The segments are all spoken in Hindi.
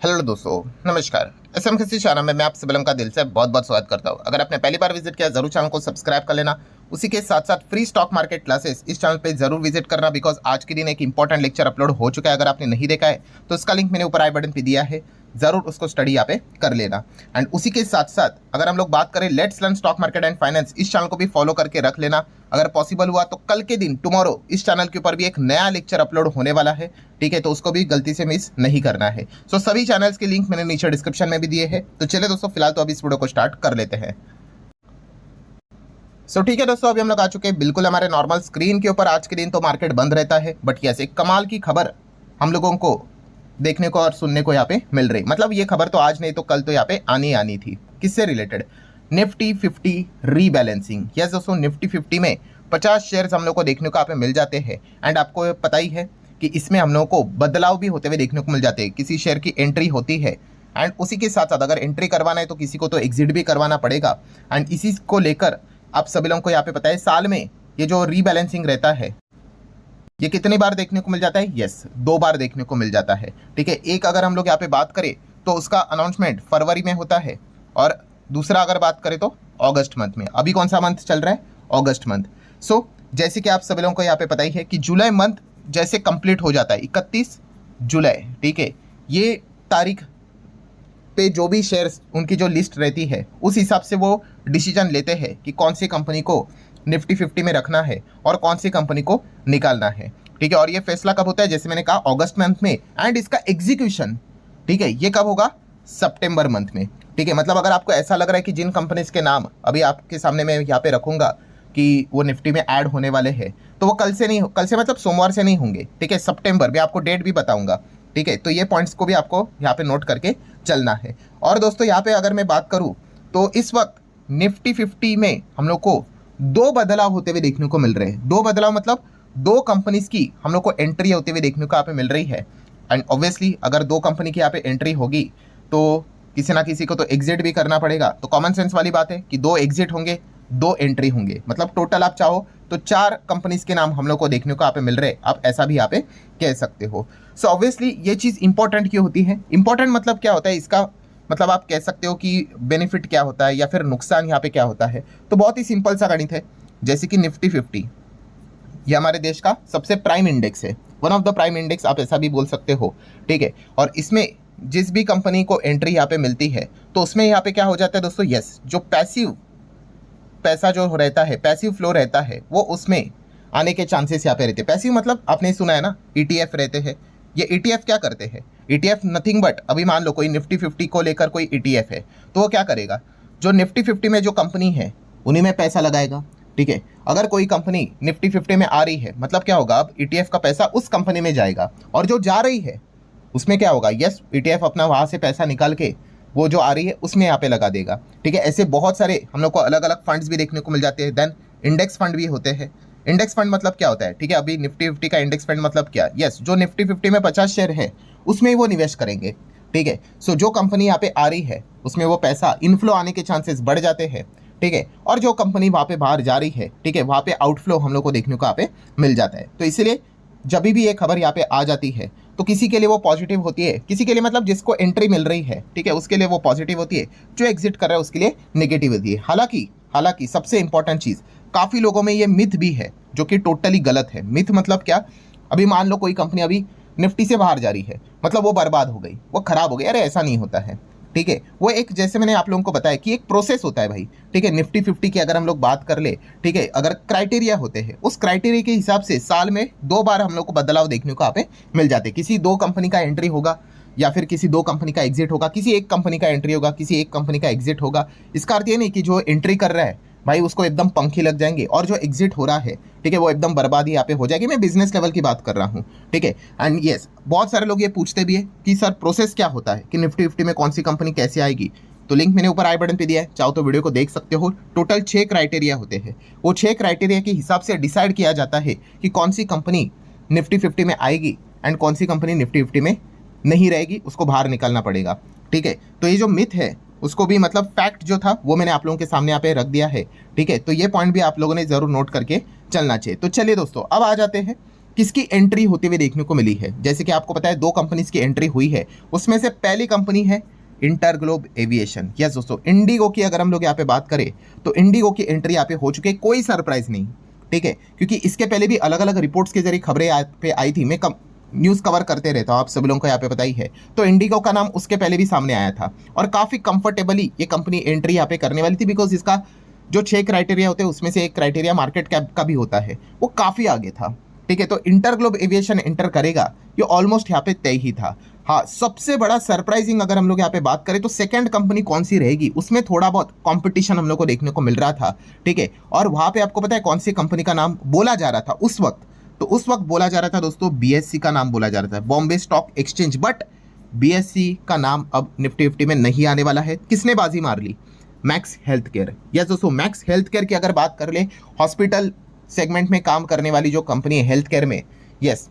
हेलो दोस्तों, नमस्कार। एसएम किसी चैनल में मैं आप सभी का दिल से बहुत बहुत स्वागत करता हूं। अगर आपने पहली बार विजिट किया जरूर चैनल को सब्सक्राइब कर लेना। उसी के साथ साथ फ्री स्टॉक मार्केट क्लासेस इस चैनल पे जरूर विजिट करना, बिकॉज आज के दिन एक इंपॉर्टेंट लेक्चर अपलोड हो चुका है। अगर आपने नहीं देखा है तो उसका लिंक मैंने ऊपर आई बटन पे दिया है, जरूर उसको स्टडी यहाँ पे कर लेना। एंड उसी के साथ साथ अगर हम लोग बात करें let's learn stock market and finance, इस चैनल को भी फॉलो करके रख लेना। अगर पॉसिबल हुआ तो कल के दिन टुमारो इस चैनल के ऊपर भी एक नया लेक्चर अपलोड होने वाला है, ठीक है, तो उसको भी गलती से मिस नहीं करना है। सो सभी चैनल्स के लिंक मैंने नीचे डिस्क्रिप्शन में भी दिए हैं। तो चलिए दोस्तों, फिलहाल तो अभी इस वीडियो को स्टार्ट कर लेते हैं। ठीक है दोस्तों, अभी हम लोग आ चुके हैं बिल्कुल हमारे नॉर्मल स्क्रीन के ऊपर। आज के दिन तो मार्केट बंद रहता है, बट यस एक कमाल की खबर हम लोगों को देखने को और सुनने को यहाँ पे मिल रही। मतलब ये खबर तो आज नहीं तो कल तो यहाँ पे आनी थी। किससे रिलेटेड? Nifty 50 rebalancing. यस दोस्तों, निफ्टी 50 में 50 शेयर्स हम लोग को देखने को यहाँ पे मिल जाते हैं। एंड आपको पता ही है कि इसमें हम लोग को बदलाव भी होते हुए देखने को मिल जाते हैं। किसी शेयर की एंट्री होती है एंड उसी के साथ साथ अगर एंट्री करवाना है तो किसी को तो एग्जिट भी करवाना पड़ेगा। एंड इसी को लेकर आप सभी लोगों को यहाँ पे पता है, साल में ये जो रीबैलेंसिंग रहता है ये कितनी बार देखने को मिल जाता है? यस, 2 बार देखने को मिल जाता है, ठीक है। एक अगर हम लोग यहाँ पे बात करें तो उसका अनाउंसमेंट फरवरी में होता है, और दूसरा अगर बात करें तो अगस्त मंथ में। अभी कौन सा मंथ चल रहा है? अगस्त मंथ। जैसे कि आप सभी लोगों को यहाँ पे पता ही है कि जुलाई मंथ जैसे कंप्लीट हो जाता है 31 जुलाई, ठीक है, ये तारीख पे जो भी शेयर्स उनकी जो लिस्ट रहती है उस हिसाब से वो डिसीजन लेते हैं कि कौन सी कंपनी को निफ्टी 50 में रखना है और कौन सी कंपनी को निकालना है, ठीक है। और ये फैसला कब होता है? जैसे मैंने कहा अगस्त मंथ में। एंड इसका एग्जीक्यूशन, ठीक है, ये कब होगा? सितंबर मंथ में, ठीक है। मतलब अगर आपको ऐसा लग रहा है कि जिन कंपनीज के नाम अभी आपके सामने मैं यहाँ पे रखूंगा कि वो निफ्टी में ऐड होने वाले हैं, तो वो कल से मतलब सोमवार से नहीं होंगे, ठीक है। सितंबर में आपको डेट भी बताऊंगा, ठीक है। तो ये पॉइंट्स को भी आपको यहाँ पे नोट करके चलना है। और दोस्तों यहाँ पे अगर मैं बात करूँ तो इस वक्त निफ्टी 50 में हम लोग को 2 बदलाव होते हुए देखने को मिल रहे हैं। 2 बदलाव मतलब 2 कंपनीज की हम लोग को एंट्री होते हुए देखने को यहाँ पे मिल रही है। एंड ऑब्वियसली अगर 2 कंपनी की यहाँ पे एंट्री होगी तो किसी ना किसी को तो एग्जिट भी करना पड़ेगा। तो कॉमन सेंस वाली बात है कि 2 एग्जिट होंगे, 2 एंट्री होंगे, मतलब टोटल आप चाहो तो 4 कंपनीज के नाम हम लोग को देखने को यहाँ पे मिल रहे हैं। आप ऐसा भी यहाँ पे कह सकते हो। सो ऑब्वियसली ये चीज़ इंपॉर्टेंट क्यों होती है? इंपॉर्टेंट मतलब क्या होता है इसका? मतलब आप कह सकते हो कि बेनिफिट क्या होता है या फिर नुकसान यहाँ पे क्या होता है। तो बहुत ही सिंपल सा गणित है। जैसे कि निफ्टी 50 ये हमारे देश का सबसे प्राइम इंडेक्स है, one of the prime index आप ऐसा भी बोल सकते हो, ठीक है। और इसमें जिस भी कंपनी को एंट्री यहाँ पे मिलती है तो उसमें यहाँ पे क्या हो जाता है दोस्तों? यस, जो पैसिव पैसा जो रहता है, पैसिव फ्लो रहता है, वो उसमें आने के चांसेस यहाँ पे रहते हैं। पैसिव मतलब आपने सुना है ना, ETF रहते हैं। ये ETF क्या करते हैं? ETF नथिंग बट, अभी मान लो कोई निफ्टी 50 को लेकर कोई ETF है, तो वो क्या करेगा? जो निफ्टी 50 में जो कंपनी है उन्हीं में पैसा लगाएगा, ठीक है। अगर कोई कंपनी निफ्टी 50 में आ रही है मतलब क्या होगा? अब ETF का पैसा उस कंपनी में जाएगा, और जो जा रही है उसमें क्या होगा? यस, ETF अपना वहाँ से पैसा निकाल के वो जो आ रही है उसमें यहाँ पे लगा देगा, ठीक है। ऐसे बहुत सारे हम लोग को अलग अलग फंड्स भी देखने को मिल जाते हैं। देन इंडेक्स फंड भी होते हैं। इंडेक्स फंड मतलब क्या होता है? ठीक है, अभी निफ्टी 50 का इंडेक्स फंड मतलब क्या? यस, जो निफ्टी 50 में 50 शेयर है उसमें ही वो निवेश करेंगे, ठीक है। सो जो कंपनी यहाँ पे आ रही है उसमें वो पैसा इनफ्लो आने के चांसेस बढ़ जाते हैं, ठीक है। और जो कंपनी वहाँ पे बाहर जा रही है, ठीक है, वहाँ पे आउटफ्लो हम लोग को देखने को यहाँ पे मिल जाता है। तो इसीलिए जब भी ये खबर यहाँ पे आ जाती है तो किसी के लिए वो पॉजिटिव होती है, किसी के लिए मतलब जिसको एंट्री मिल रही है, ठीक है, उसके लिए वो पॉजिटिव होती है, जो एग्जिट कर रहा है उसके लिए नेगेटिव होती है। हालांकि सबसे इंपॉर्टेंट चीज़, काफ़ी लोगों में ये मिथ भी है जो कि टोटली गलत है। मिथ मतलब क्या? अभी मान लो कोई कंपनी अभी निफ्टी से बाहर जा रही है, मतलब वो बर्बाद हो गई, वो खराब हो गई। अरे ऐसा नहीं होता है, ठीक है। वो एक, जैसे मैंने आप लोगों को बताया कि एक प्रोसेस होता है भाई, ठीक है। निफ्टी 50 की अगर हम लोग बात कर ले, ठीक है, अगर क्राइटेरिया होते हैं उस क्राइटेरिया के हिसाब से साल में 2 बार हम लोग को बदलाव देखने को यहाँ पे मिल जाते हैं। किसी 2 कंपनी का एंट्री होगा या फिर किसी 2 कंपनी का एग्जिट होगा, किसी एक कंपनी का एंट्री होगा, किसी एक कंपनी का एग्जिट होगा। इसका अर्थ ये नहीं कि जो एंट्री कर रहा है भाई उसको एकदम पंखे लग जाएंगे, और जो एग्जिट हो रहा है, ठीक है, वो एकदम बर्बादी यहाँ पे हो जाएगी। मैं बिजनेस लेवल की बात कर रहा हूँ, ठीक है। एंड यस, बहुत सारे लोग ये पूछते भी है कि सर प्रोसेस क्या होता है कि निफ्टी 50 में कौन सी कंपनी कैसे आएगी? तो लिंक मैंने ऊपर आई बटन पे दिया है, चाहो तो वीडियो को देख सकते हो। टोटल 6 क्राइटेरिया होते हैं। वो 6 क्राइटेरिया के हिसाब से डिसाइड किया जाता है कि कौन सी कंपनी निफ्टी 50 में आएगी एंड कौन सी कंपनी निफ्टी 50 में नहीं रहेगी, उसको बाहर निकालना पड़ेगा, ठीक है। तो ये जो मिथ है उसको भी, मतलब फैक्ट जो था वो मैंने आप लोगों के सामने यहाँ पे रख दिया है, ठीक है। तो ये पॉइंट भी आप लोगों ने जरूर नोट करके चलना चाहिए। तो चलिए दोस्तों, अब आ जाते हैं किसकी एंट्री होते हुए देखने को मिली है। जैसे कि आपको पता है 2 कंपनीज की एंट्री हुई है, उसमें से पहली कंपनी है इंटरग्लोब एविएशन। यस दोस्तों, इंडिगो की अगर हम लोग यहाँ पे बात करें तो इंडिगो की एंट्री यहाँ पे हो चुकी है, कोई सरप्राइज नहीं, ठीक है, क्योंकि इसके पहले भी अलग अलग रिपोर्ट्स के जरिए खबरें यहाँ पे आई थी। मैं न्यूज़ कवर करते रहता हूँ, आप सभी लोगों को यहाँ पे पता ही है। तो इंडिगो का नाम उसके पहले भी सामने आया था और काफ़ी कंफर्टेबली ये कंपनी एंट्री यहाँ पे करने वाली थी, बिकॉज इसका जो 6 क्राइटेरिया होते हैं उसमें से एक क्राइटेरिया मार्केट कैप का भी होता है, वो काफ़ी आगे था, ठीक है। तो इंटरग्लोब एविएशन एंटर करेगा, ये ऑलमोस्ट यहाँ पे तय ही था। हाँ, सबसे बड़ा सरप्राइजिंग अगर हम लोग यहाँ पे बात करें तो सेकंड कंपनी कौन सी रहेगी, उसमें थोड़ा बहुत कंपटीशन हम लोग को देखने को मिल रहा था, ठीक है। और वहाँ पे आपको पता है कौन सी कंपनी का नाम बोला जा रहा था उस वक्त, तो उस वक्त बोला जा रहा था दोस्तों बीएससी का नाम बोला जा रहा था, Bombay stock exchange. But BSc का नाम अब निफ्टी 50 में नहीं आने वाला है। किसने बाजी मार ली? Max Health Care. यस दोस्तों, मैक्स हेल्थ केयर की अगर बात कर ले, हॉस्पिटल सेगमेंट में काम करने वाली जो कंपनी है हेल्थ केयर में, यस,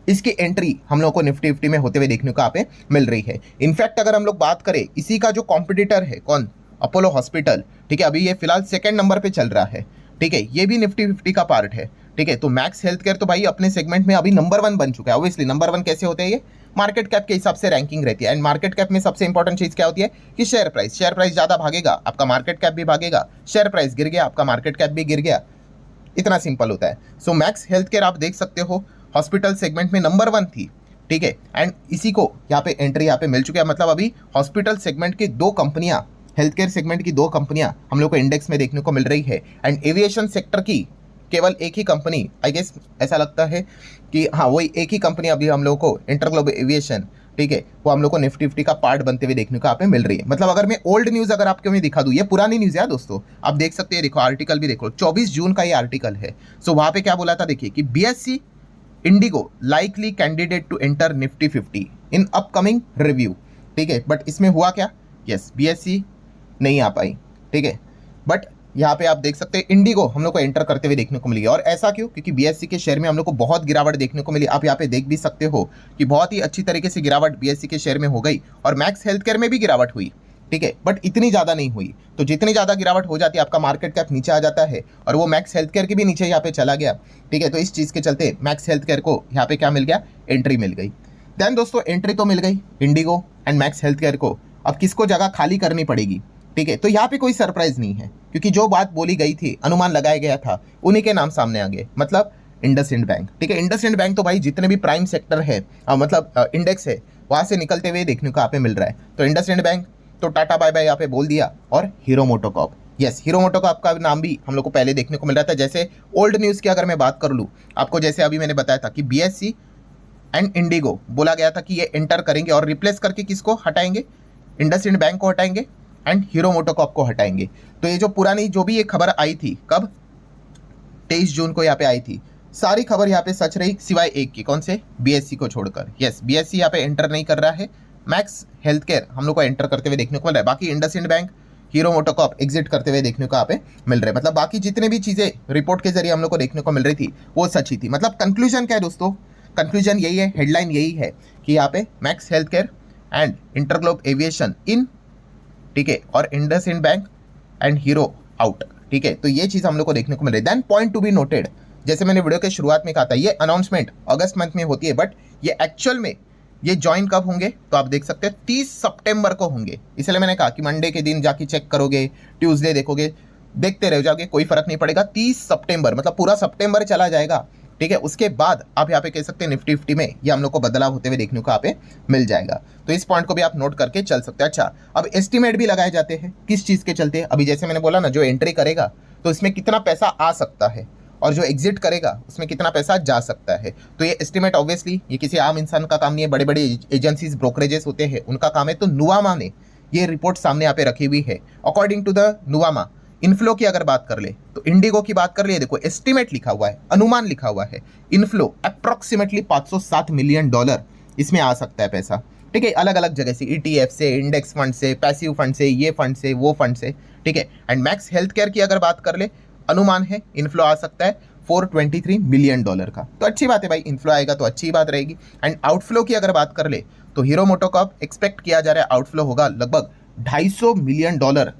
इसकी एंट्री हम लोग को निफ्टी 50 में होते हुए देखने को यहाँ पे मिल रही है। इनफैक्ट अगर हम लोग बात करें, इसी का जो कॉम्पिटिटर है कौन, अपोलो हॉस्पिटल, ठीक है, अभी ये फिलहाल सेकंड नंबर पे चल रहा है, ठीक है, ये भी निफ्टी 50 का पार्ट है, ठीक है। तो मैक्स हेल्थ केयर तो भाई अपने सेगमेंट में अभी नंबर 1 बन चुका है। ऑब्वियसली नंबर 1 कैसे होते हैं, ये मार्केट कैप के हिसाब से रैंकिंग रहती है, एंड मार्केट कैप में सबसे इंपॉर्टेंट चीज क्या होती है कि शेयर प्राइस ज़्यादा भागेगा, आपका मार्केट कैप भी भागेगा, शेयर प्राइस गिर गया, आपका मार्केट कैप भी गिर गया, इतना सिंपल होता है। सो मैक्स हेल्थ केयर आप देख सकते हो हॉस्पिटल सेगमेंट में नंबर 1 थी, ठीक है, एंड इसी को यहाँ पे एंट्री यहाँ पे मिल चुकी है। मतलब अभी हॉस्पिटल सेगमेंट की 2 कंपनियां, हेल्थ केयर सेगमेंट की 2 कंपनियां हम लोग को इंडेक्स में देखने को मिल रही है, एंड एविएशन सेक्टर की केवल एक ही कंपनी, आई गेस ऐसा लगता है कि हाँ वही एक ही कंपनी अभी हम लोग को इंटरग्लोब एविएशन, ठीक है, वो हम लोग को निफ्टी 50 का पार्ट बनते हुए देखने को यहाँ पे मिल रही है। मतलब अगर मैं ओल्ड न्यूज़ अगर आपको मैं दिखा दूँ, ये पुरानी न्यूज़ है दोस्तों, आप देख सकते हैं, देखो आर्टिकल भी देखो, 24 जून का ये आर्टिकल है। सो वहाँ पे क्या बोला था, देखिए कि BSC IndiGo likely candidate to enter Nifty 50 in upcoming review, ठीक है। बट इसमें हुआ क्या, यस, बीएससी नहीं आ पाई, ठीक है, बट यहाँ पे आप देख सकते हैं इंडिगो हम लोग को एंटर करते हुए देखने को मिली। और ऐसा क्यों, क्योंकि बीएससी के शेयर में हम लोग को बहुत गिरावट देखने को मिली। आप यहाँ पे देख भी सकते हो कि बहुत ही अच्छी तरीके से गिरावट बीएससी के शेयर में हो गई, और मैक्स हेल्थ केयर में भी गिरावट हुई, ठीक है, बट इतनी ज़्यादा नहीं हुई। तो जितनी ज़्यादा गिरावट हो जाती है, आपका मार्केट कैप नीचे आ जाता है, और वो मैक्स हेल्थ केयर के भी नीचे यहाँ पे चला गया, ठीक है। तो इस चीज़ के चलते मैक्स हेल्थ केयर को यहाँ पे क्या मिल गया, एंट्री मिल गई। देन दोस्तों एंट्री तो मिल गई Indigo and max Health care को, अब किसको जगह खाली करनी पड़ेगी, ठीक है। तो यहाँ पे कोई सरप्राइज नहीं है, क्योंकि जो बात बोली गई थी, अनुमान लगाया गया था, उन्हीं के नाम सामने आ गए। मतलब इंडसइंड बैंक, ठीक है, इंडसइंड बैंक तो भाई जितने भी प्राइम सेक्टर है, मतलब इंडेक्स है, वहाँ से निकलते हुए देखने को यहाँ पे मिल रहा है। तो इंडसइंड बैंक तो टाटा बाय बाय यहाँ पे बोल दिया, और hero MotoCorp, yes, hero MotoCorp का नाम भी हम लोग को पहले देखने को मिल रहा था। जैसे ओल्ड न्यूज़ की अगर मैं बात कर लूँ आपको, जैसे अभी मैंने बताया था कि बीएससी एंड इंडिगो बोला गया था कि ये एंटर करेंगे, और रिप्लेस करके किसको हटाएंगे, इंडसइंड बैंक को हटाएंगे एंड हीरो मोटोकॉर्प को हटाएंगे। तो ये जो पुरानी जो भी ये खबर आई थी, कब, 23 जून को यहाँ पे आई थी, सारी खबर यहाँ पे सच रही, सिवाय एक की, कौन से, बीएससी को छोड़कर। यस, बीएससी यहाँ पे एंटर नहीं कर रहा है, मैक्स हेल्थ केयर हम लोग को एंटर करते हुए देखने को मिल रहा है। बाकी IndusInd bank, hero MotoCorp exit करते हुए देखने को यहाँ पे मिल रहे हैं। मतलब बाकी जितने भी चीज़ें रिपोर्ट के जरिए हम लोग को देखने को मिल रही थी वो सच ही थी। मतलब कंक्लूजन क्या है दोस्तों, कंक्लूजन यही है, हेडलाइन यही है कि यहाँ पे max Health care and InterGlobe aviation इन, ठीक है, और IndusInd bank and hero out, ठीक है। तो ये चीज़ हम लोग को देखने को मिल रही है। Then point to be noted, जैसे मैंने वीडियो के शुरुआत में कहा था, ये अनाउंसमेंट अगस्त मंथ में होती है, बट ये एक्चुअल में ये ज्वाइन कब होंगे, तो आप देख सकते हैं 30 सितंबर को होंगे। इसलिए मैंने कहा कि मंडे के दिन जाके चेक करोगे, ट्यूसडे देखोगे, देखते रह जाओगे, कोई फर्क नहीं पड़ेगा। 30 सितंबर मतलब पूरा सितंबर चला जाएगा, ठीक है। उसके बाद आप यहाँ पे कह सकते हैं निफ्टी 50 में ये हम लोग को बदलाव होते हुए देखने को यहाँ पे मिल जाएगा। तो इस पॉइंट को भी आप नोट करके चल सकते हैं। अच्छा, अब एस्टिमेट भी लगाए जाते हैं किस चीज़ के चलते, अभी जैसे मैंने बोला ना, जो एंट्री करेगा तो इसमें कितना पैसा आ सकता है, और जो एग्जिट करेगा उसमें कितना पैसा जा सकता है। तो ये एस्टिमेट ऑब्वियसली ये किसी आम इंसान का काम नहीं है, बड़े बड़े एजेंसीज, ब्रोकरेजेस होते हैं, उनका काम है। तो नुवामा ने ये रिपोर्ट सामने यहाँ पे रखी हुई है। According to the Nuvama, inflow की अगर बात कर ले तो इंडिगो की बात कर ले, देखो एस्टिमेट लिखा हुआ है, अनुमान लिखा हुआ है, इनफ्लो अप्रॉक्सीमेटली $507 मिलियन इसमें आ सकता है पैसा, ठीक है, अलग अलग जगह से, ETF से, इंडेक्स फंड से, पैसिव फंड से, ये फंड से, वो फंड से, ठीक है। एंड मैक्स हेल्थ केयर की अगर बात कर ले, अनुमान है इनफ्लो आ सकता है $423 मिलियन का। तो अच्छी बात है भाई, इनफ्लो आएगा तो अच्छी बात रहेगी। एंड आउटफ्लो की अगर बात कर ले तो हीरो मोटोकॉर्प एक्सपेक्ट किया जा रहा है आउटफ्लो होगा लगभग $250 मिलियन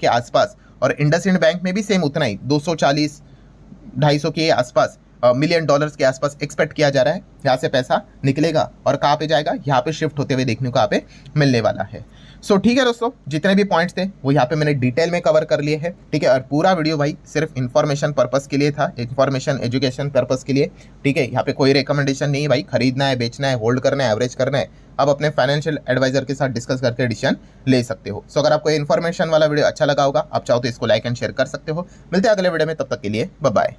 के आसपास, और इंडसइंड बैंक में भी सेम उतना ही, 240-250 के आसपास मिलियन डॉलर्स के आसपास एक्सपेक्ट किया जा रहा है। यहाँ से पैसा निकलेगा और कहाँ पे जाएगा, यहाँ पे शिफ्ट होते हुए देखने को यहाँ पे मिलने वाला है। सो ठीक है दोस्तों, जितने भी पॉइंट्स थे वो यहाँ पे मैंने डिटेल में कवर कर लिए हैं, ठीक है। और पूरा वीडियो भाई सिर्फ इन्फॉर्मेशन पर्पस के लिए था, इन्फॉर्मेशन एजुकेशन पर्पस के लिए, ठीक है। यहाँ पे कोई रिकमेंडेशन नहीं है भाई, खरीदना है, बेचना है, होल्ड करना है, एवरेज करना है, आप अपने फाइनेंशियल एडवाइजर के साथ डिस्कस करके डिसीजन ले सकते हो। सो अगर आपको इन्फॉर्मेशन वाला वीडियो अच्छा लगा होगा, आप चाहो तो इसको लाइक एंड शेयर कर सकते हो। मिलते हैं अगले वीडियो में, तब तक के लिए बाय बाय।